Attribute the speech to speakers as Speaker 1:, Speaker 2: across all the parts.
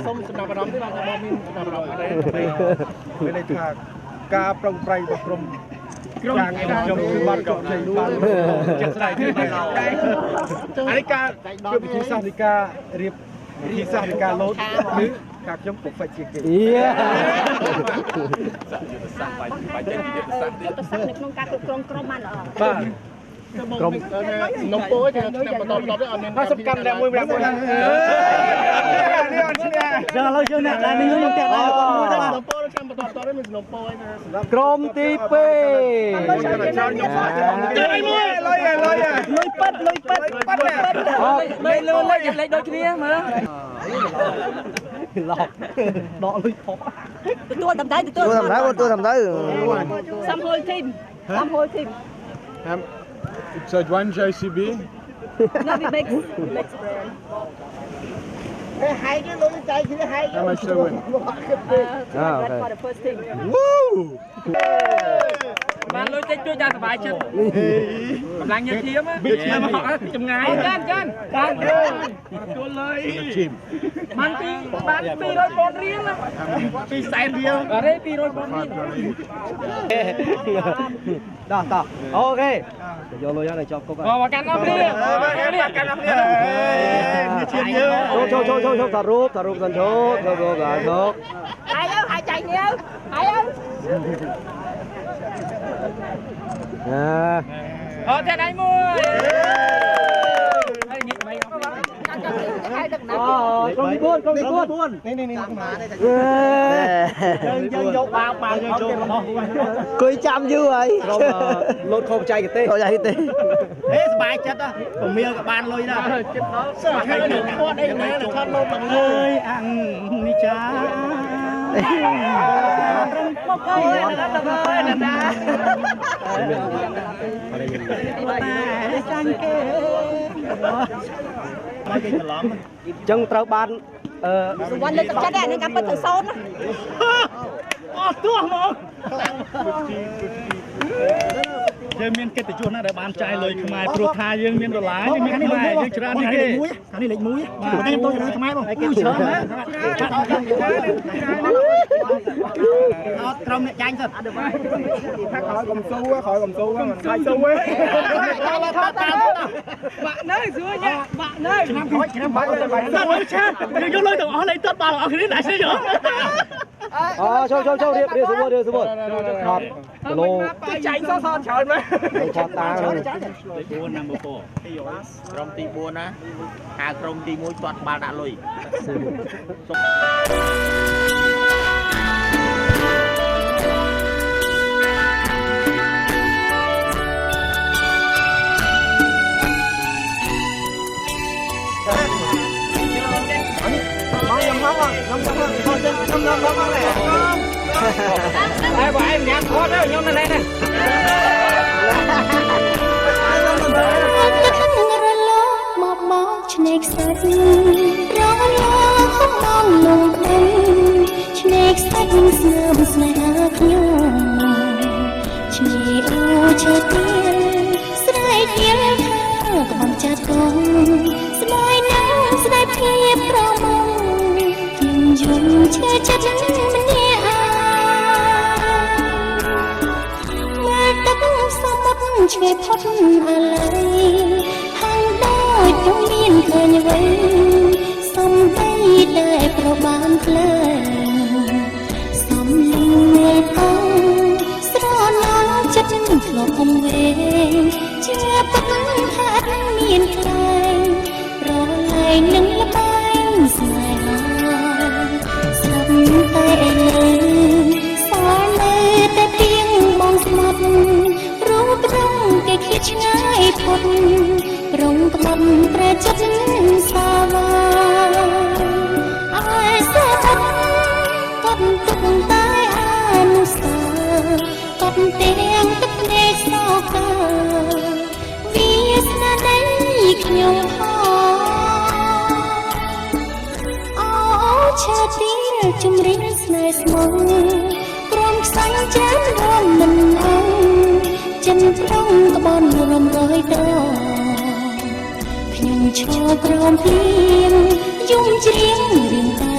Speaker 1: ส้มสนับสนุนที่เราจะมองมีสนับสนุนอะไร
Speaker 2: ไม่ได้ทางกาปรงไพรประพรมกลางจมคือบ้านจมใจบ้านจัดสลายที่เราอันนี้การคือวิธีสร้างนิกาเรียบวิธีสร้างนิกาลดหรือการจมปุกไฟจีเกย์
Speaker 3: ยุทธศาสตร์ในโครงการกรมกรมมันเหรอ
Speaker 2: บ้าน
Speaker 1: กรมนมโป้จะมาตอบได้เอาเงิน
Speaker 2: ถ้าสำคัญแล้วมวยแบบนี้
Speaker 4: จังเราเชื่อเนี่ยการนี้ยังแตกได้ก็ไม่ได้
Speaker 1: นมโป้แล้วฉันมาตอบได้เป็นนมโป้นะ
Speaker 4: กรมตีเป้
Speaker 2: ลอยปัด
Speaker 4: ไม่รู้เลยอย่างไรโดยที่นี่มาหลอกดอกลุยพอ
Speaker 3: ตัวทำได้ตัวทำได้ซ้ำโฮลทีม
Speaker 2: It's a one JCB.
Speaker 3: No, we make brand.
Speaker 2: How much they win?
Speaker 3: That's for the first team.
Speaker 2: Woo!
Speaker 4: បានលុយតិចជួយដល់សុបាយចិត្តកម្លាំងយើងធៀមមកចម្ងាយចានជួលលុយបានពីបាន200 ប៉ុនរៀល200,000រៀលអរេ200 ប៉ុនរៀលតោះអូខេយកលុយហើយចាប់គុកមកកាន់អស់គ្នាមកកាន់អស់គ្នាឈាមយើងចូលតារូបសិនចូល
Speaker 3: ហើយចាញ់ញើហើយ
Speaker 4: អូតែដៃមួយហើយញិចមិនអស់ក្រុមទី4នេះយើងយកបាវយើងចូលរបស់
Speaker 5: គួយចាំយូរហើយ
Speaker 4: ក្រុមលោតខោបច្ចេកទេស
Speaker 5: ខោបច្ចេកទេស
Speaker 4: សบายចិត្តពមៀលក៏បានលុយដែរចិត្តដល់សោះហើយនឹងគាត់អីណាខាត់លោតឡើងលើយអញនេះចាមកអើយណាស់ចាញ់គេមកគេច្រឡំ
Speaker 5: ចឹងត្រូវបាន
Speaker 3: សុវណ្ណលើកទឹកចិត្តហ្នឹងកម្មពិតទៅសូន
Speaker 4: អស់ទោះមកយើងមានកិត្តិយសណាស់ដែលបានចាយលុយខ្មែរព្រោះថាយើងមានដុល្លារយើងមានខ្មែរយើងច្រើននេះគេខាងនេះលេខ1បាទខ្ញុំទៅខ្មែរបងគេច្រើនណាស់អត់ក្រុមអ្នកចាញ់ទៅថាក្រោយកុំស៊ូមិនខាយស៊ូទេបាក់នៅស្រួយបាក់នៅឆ្នាំក្រោយឆ្នាំបាក់ទៅបាក់ឆាយើងយកលុយទាំងអស់លេខទឹកបាល់អស់គ្នាណាស់ទេយក
Speaker 5: ចូលរៀបសួរថតគីឡូ
Speaker 4: ចាញ់សច្រើនមែន
Speaker 5: ថតតា
Speaker 4: លេខ4ណាំ4
Speaker 1: ក្រុមទី4ណាហៅក្រុមទី1ទាត់បាល់ដាក់លុយ
Speaker 4: ហើយបងឯងញ៉ាំខត់ទៅខ្ញុំនៅនេះណា
Speaker 6: មកឆ្នេរខ្សាច់រងឡងលងភ្នំឆ្នេរខ្សាច់ស្នើមស្នេហាខ្ញុំឆ្នេរអូឈើទៀនស្រែកទៀនថាក្បំចាត់កងស្ដាយណាស់ស្ដាយភាពប្រមងខ្ញុំយំឈឺចិត្តម្នាក់មកទឹកសមុទ្រឆ្ងាយផុតអាឡ័យហាងដូចពុំមានឃើញអ្វីសំដីដែលប្របានផ្លែសំលីងមេតងស្រណងចិត្តធ្លាប់អងវែងជាពុកហាត់មានខ្លែងរលែងនឹងលបែងស្នេហាស្រាប់តែលើសល់នៅតែទៀងបងស្មាត់រូបរងគេឃ្លាតឆ្ងាយផុតរងក្បត់ប្រចិត្តសាវាអើយសោកកត់ទុកតែអនុស្សាកត់ទាំងទឹកភ្នែកសោកាវាស្នាដៃខ្ញុំអូឈើទីជំរិះស្នេហ៍ស្មងព្រមខ្សាញ់ចាំរំមិនអងចិនត្រង់ក្បនរំរយដងខ្ញុំឈរក្រោមភ្លៀងយំច្រៀងរឿងតែ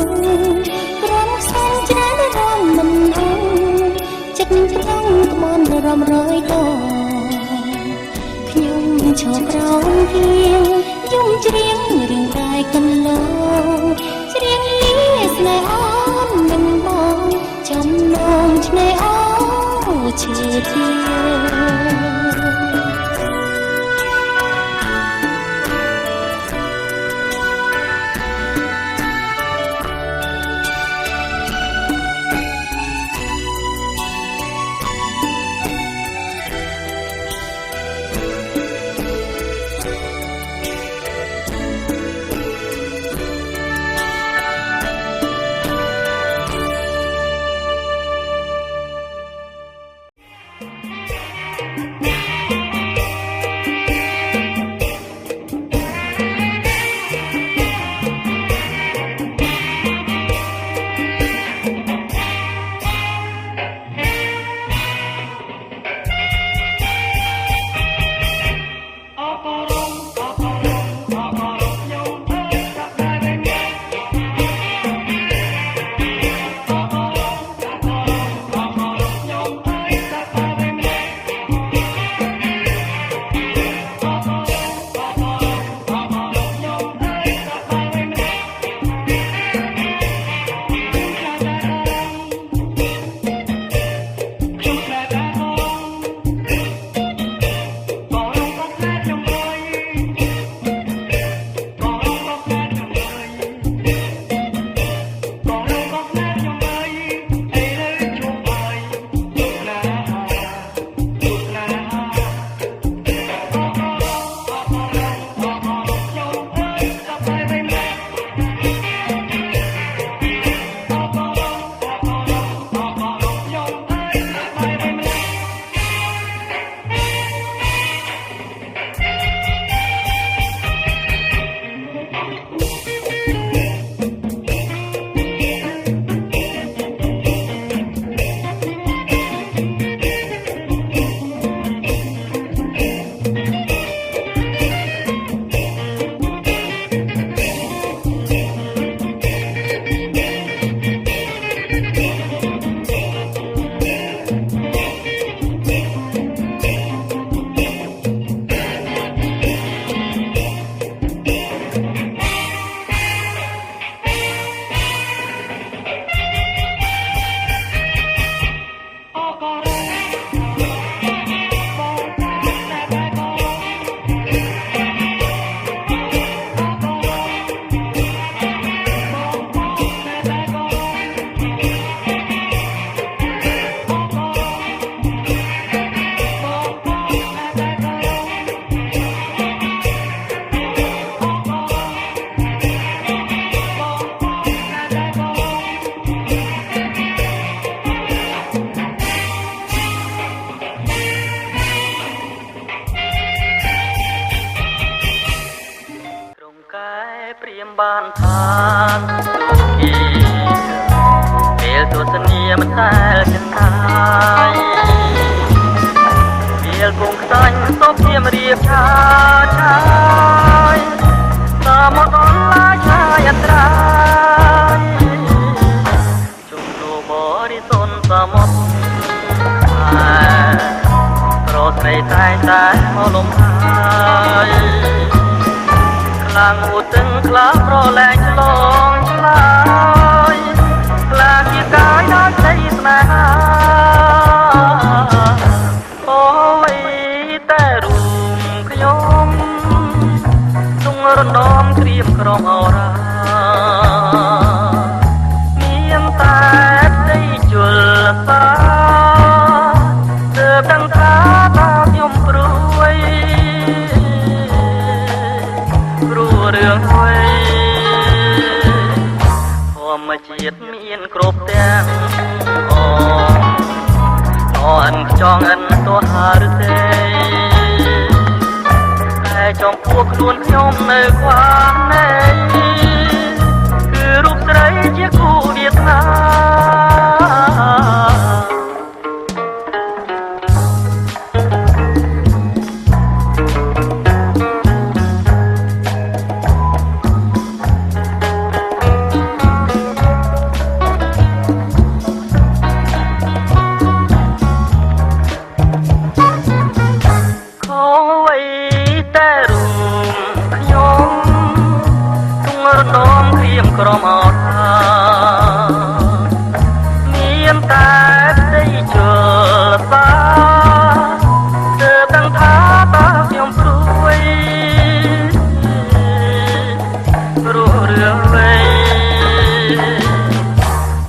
Speaker 6: ក្រំសងច្រើនរំមិនអងចិត្តចង់ក្បន់រំរយតខ្ញុំឈរក្រោមហៀងយំច្រៀងរឿងតែកន្លងច្រៀងលីស្នេហ៍អូននឹងបងចំណងឆ្នេរអូឈឺជា
Speaker 7: បានថាគេពេលទស្សនីមិនដែលចំណាយពេលគង់ខ្សាញ់សពជារៀបឆាឆាយតាមមកអនឡាញឆាយអត្រាយជុំនូបរិសុទ្ធសមុទ្រប្រស្រីតែងតែមកលំហើយខ្លាំងឧទិញខ្លាប្រលែងឆ្លងឆ្លើយខ្លាជាកាយដល់ใจស្នេហាអូយតែរួមខ្ញុំទុងរំដំក្រៀមក្រំអរាមានតែផ្ទៃជលសាទើបដឹងថាតើខ្ញុំព្រួយរឿងអ្វីធម្មជាតិមានគ្រប់ទាំងអនខ្ចង់អិនទោះហារទេតែចំពោះខ្លួនខ្ញុំនៅខ្វះនៃគឺរូបស្រីជាគូវាសនា សាទើបដឹងថាតើខ្ញុំព្រួយព្រោះរឿងវ័យ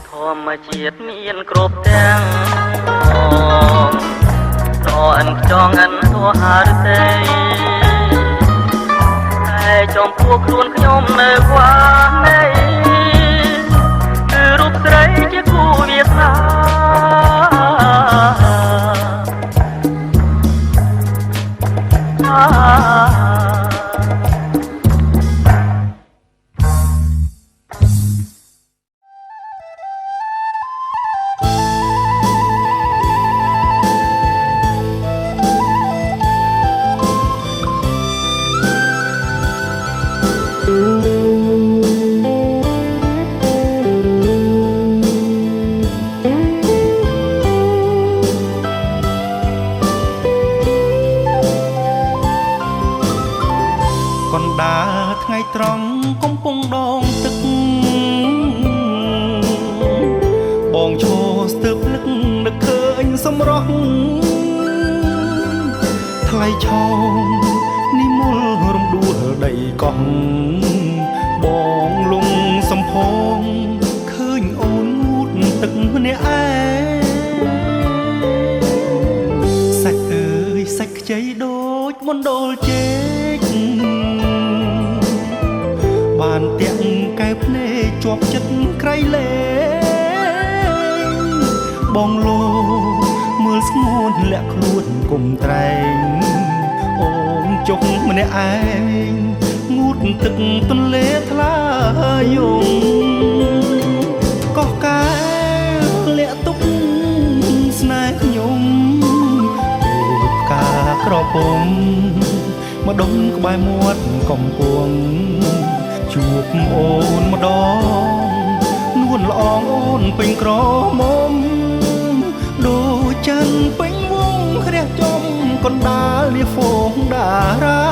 Speaker 7: ធម្មជាតិមានគ្រប់ទាំងត្រអិនខ្ចងអិនទោះហារទេតែចំពោះខ្លួនខ្ញុំនៅវ៉ានៃគឺរូបស្រីជាគូវាសនា
Speaker 8: ថ្ងៃត្រង់កំពុងដងទឹកបងឈរស្ទើរភ្លឹកនឹកឃើញសម្រស់ថ្លៃឆោមនិមលរំដួលដីកោះបងលងសំផងឃើញអូនងូតទឹកម្នាក់ឯងសាច់អើយសាច់ខ្ចីដូចមណ្ឌលជែកបានទាំងកែភ្នែកជាប់ចិត្តក្រៃលែងបងលោមើលស្ងួនលាក់ខ្លួនគុំត្រែងអូនចុកម្នាក់ឯងងូតទឹកទន្លេថ្លាយងកោះកែលាក់ទុកស្នេហ៍ខ្ញុំដូចផ្កាក្រពុំម្ដុំក្បែរមាត់កំពុងជួបអូនម្ដងនួនល្អអូនពេញក្រមុំដូចច័ន្ទពេញវងរះចំកណ្ដាលលាហ្វូងតារា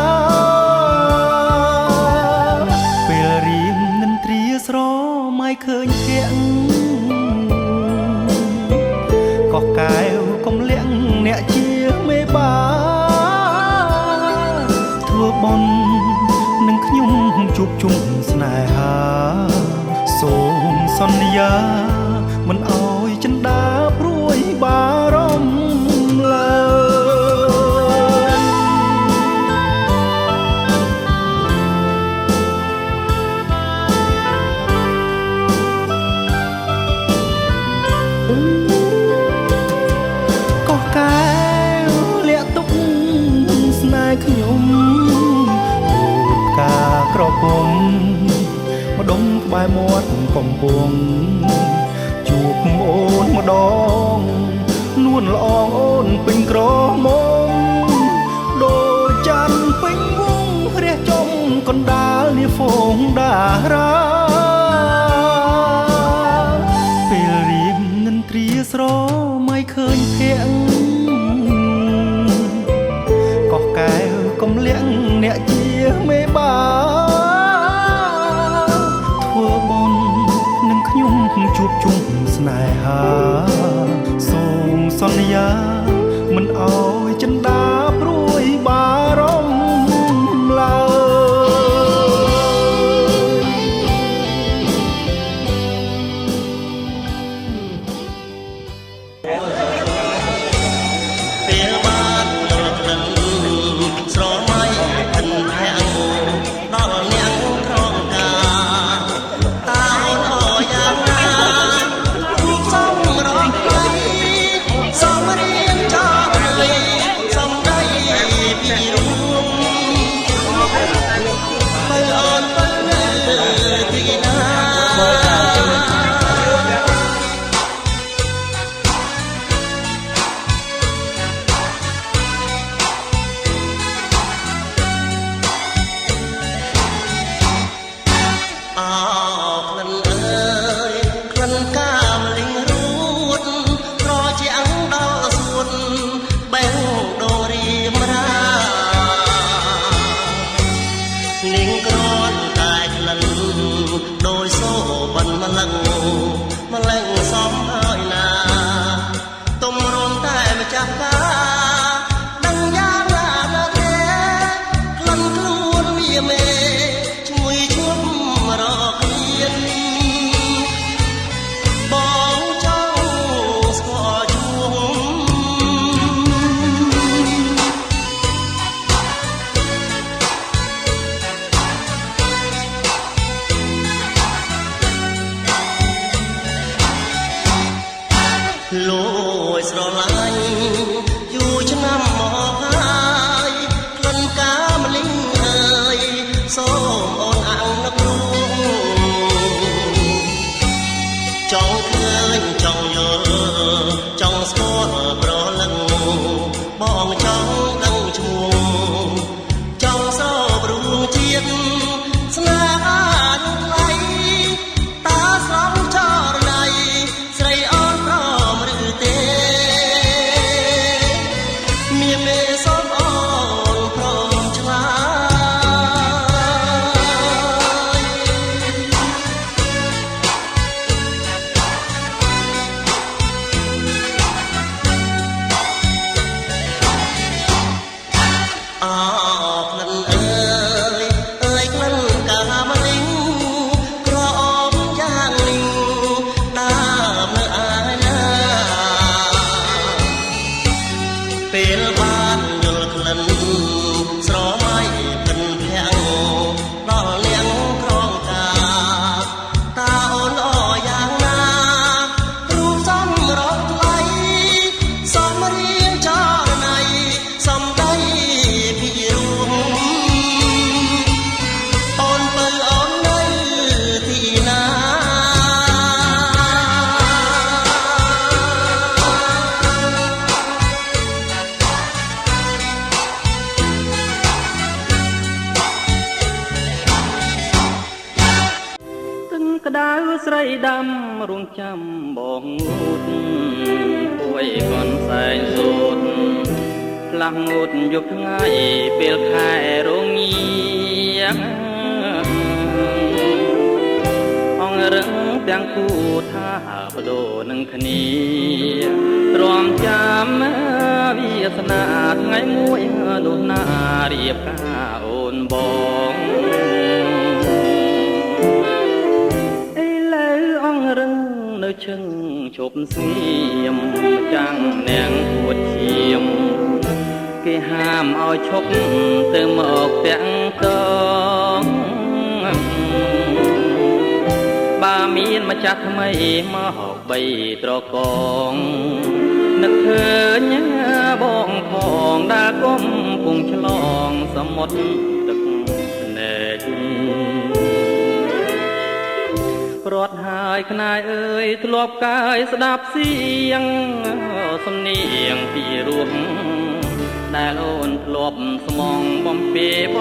Speaker 8: ពេលរៀមនិន្ទ្រាស្រមៃឃើញភ័ក្រកោះកែវកំលៀងអ្នកជាមេបាធ្វើបុណ្យនឹងខ្ញុំជួបជុំស្នេហាសូមសន្យាមិនអោយចិន្តាព្រួយបារម្ភឡើយកោះកែវលាក់ទុកស្នេហ៍ខ្ញុំក្រពុំម្ដុំក្បែរមាត់កំពុងជួបអូនម្ដងនួនល្អអូនពេញក្រមុំដូចច័ន្ទពេញវងរះចំកណ្ដាលលាហ្វូងតារាពេលរៀមនិន្ទ្រាស្រមៃឃើញភ័ក្រកោះកែវកំលៀងអ្នកជាមេបាធ្វើបុណ្យនឹងខ្ញុំជួបជុំស្នេហាសូមសន្យាមិនអោយចិន្តាព្រួយបារម្ភឡើយ
Speaker 9: ពេលបានយល់ដឹងស្រមៃអិនទាំងដល់អ្នកក្រងការតើអូនអយ៉ាងណាសំរងដៃសំរៀងចោល ស្រឡាញ់យូរឆ្នាំមកហើយក្លិនកាមលិញអើយសូមអូនអាំងនឹករួមចង់ឃើញចង់យល់ចង់ស្គាល់ប្រលឹងបងចង់ដឹងឈ្មោះចង់សបរួមជាតិស្នេហានឹងថ្លៃតាស្រងចរណៃស្រីអូនព្រមឬទេមានមេសូមអូនព្រមឆ្លើយអោក្លិនអើយអើយក្លិនកាមលិញក្រអូបយ៉ាងលិញដើមនៅឯណាពេលបានយល់ក្លិនស្រមៃពិនភាំងដល់នាងក្រងកាតើអូនអយ៉ាងណារូបសំរងថ្លៃសំរៀងចរណៃសំដីពីរួមអូនបើអូននៅទីណា
Speaker 7: ទឹកក្តៅស្រីដាំរងចាំបងងូតពួយកនសែងសូតផ្លាស់ងូតយប់ថ្ងៃពេលខែរងាអងរឹងទាំងគូថាបដូរនឹងគ្នាទ្រាំចាំវាសនាថ្ងៃមួយនោះណារៀបការអូនបងអងរឹងនៅឈឹងជប់ស្ងៀមចាំងនាងពួតឈាមគេហាមឲ្យឈប់ទៅមកទាំងតងបើមានម្ចាស់ថ្មីមកបីត្រកងនឹកឃើញបងផងដែលគុំពុងឆ្លងសមុទ្រទឹកភ្នែករត់ហើយខ្នាយអើយធ្លាប់កាយស្ដាប់សៀងសំនៀងពីរោះដែលអូនធ្លាប់ស្មងបំពេប